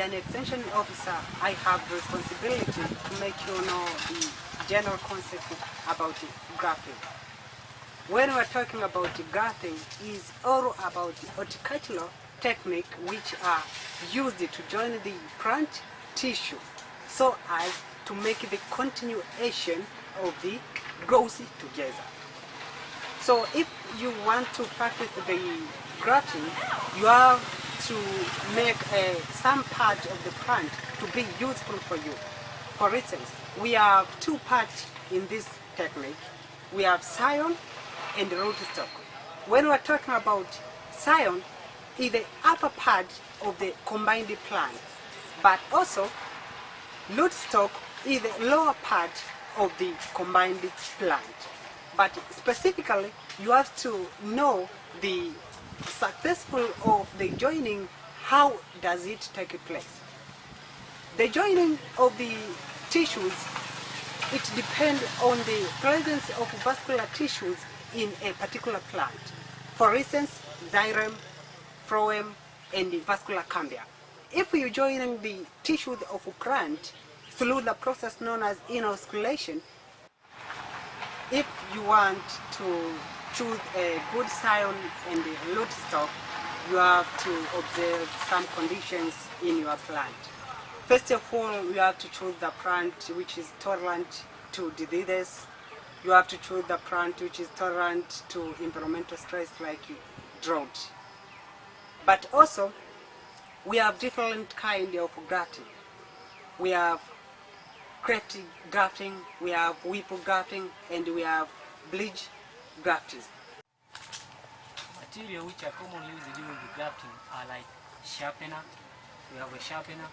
an extension officer, I have the responsibility to make you know the general concept about grafting. When we're talking about grafting, is all about the horticultural technique which are used to join the plant tissue so as to make the continuation of the growth together. So if you want to practice the grafting, you have to make some part of the plant to be useful for you. For instance, we have two parts in this technique. We have scion and rootstock. When we're talking about scion, is the upper part of the combined plant, but also rootstock is the lower part of the combined plant. But specifically, you have to know the successful of the joining. How does it take place? The joining of the tissues, it depends on the presence of vascular tissues in a particular plant. For instance, xylem, phloem, and the vascular cambia. If you join the tissues of a plant through the process known as inosculation, if you want to choose a good scion and a rootstock, you have to observe some conditions in your plant. First of all, you have to choose the plant which is tolerant to diseases. You have to choose the plant which is tolerant to environmental stress like drought. But also, we have different kinds of grafting. We have crafty grafting, we have whipple grafting, and we have bleach grafting. Material which are commonly used during the grafting are like sharpener. We have a sharpener,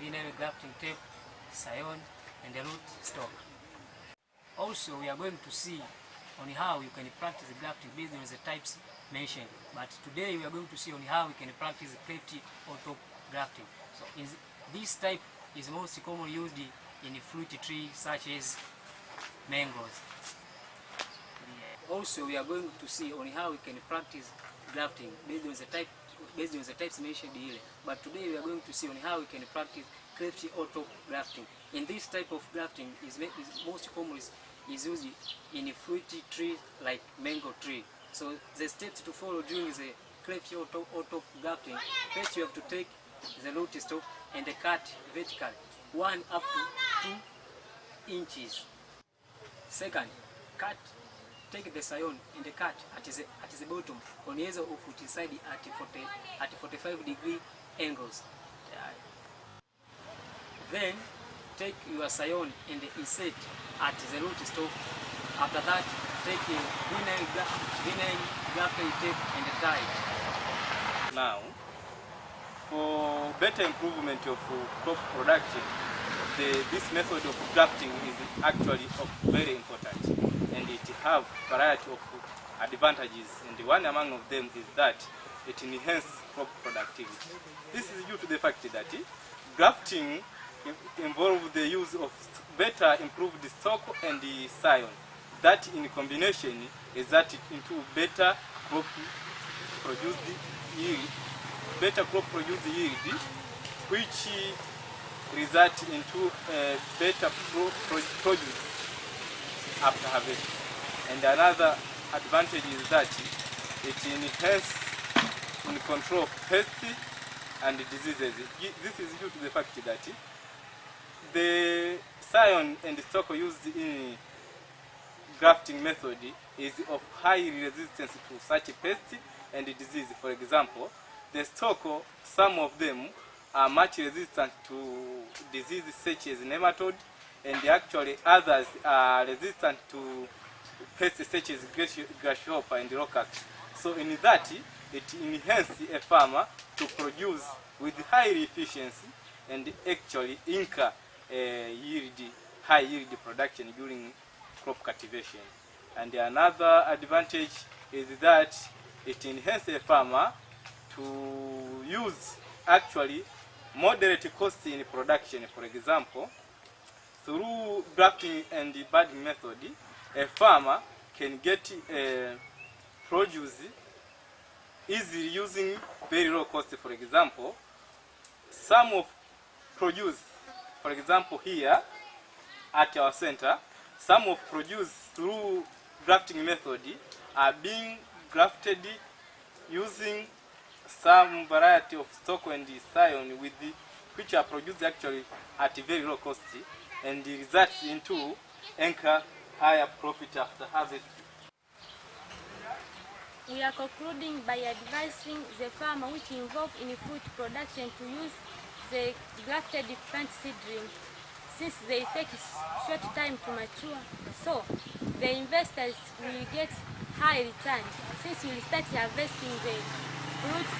vinyl grafting tape, scion, and the root stock. Also, we are going to see on how you can practice the grafting based on the types mentioned. But today we are going to see on how we can practice the crafty or top grafting. So this type is most commonly used in fruit trees such as mangoes. Also, we are going to see on how we can practice grafting based on the types mentioned here. But today we are going to see on how we can practice crafty or top grafting. In this type of grafting is most commonly is used in a fruity tree like mango tree. So the steps to follow during the crafty or top grafting: first you have to take the root stock and cut vertically 1 up to 2 inches. Second, take the scion and cut at the bottom on either of its side at 45-degree angles. Then take your scion and insert at the root stock. After that, take a vinyl grafting tape and tie it. Now, for better improvement of crop production, this method of grafting is actually very important, and it have variety of advantages, and one among of them is that it enhances crop productivity. This is due to the fact that grafting involves the use of better improved stock and the scion. That in combination is that into better crop produced yield, which result into better produce after harvest. And another advantage is that it enhances in control of pests and diseases. This is due to the fact that the scion and stock used in grafting method is of high resistance to such pests and disease. For example, the stock, some of them are much resistant to diseases such as nematode, and actually others are resistant to pests such as grasshopper and locust. So in that, it enhances a farmer to produce with high efficiency and actually incur high yield production during crop cultivation. And another advantage is that it enhances a farmer to use actually moderate cost in production. For example, through grafting and budding method, a farmer can get produce easily using very low cost. For example, some of produce, for example here at our center, some of produce through grafting method are being grafted using some variety of stock and scion which are produced actually at a very low cost, and results into anchor higher profit after harvest. We are concluding by advising the farmer which involved in fruit production to use the grafted plant seedling, since they take short time to mature. So the investors will get high return, since we will start harvesting the fruits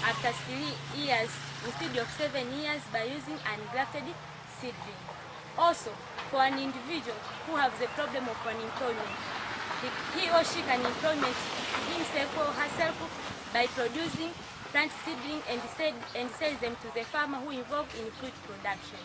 after 3 years instead of 7 years by using ungrafted seedling. Also, for an individual who has the problem of unemployment, he or she can employment himself or herself by producing plant seedling and sell them to the farmer who involved in fruit production.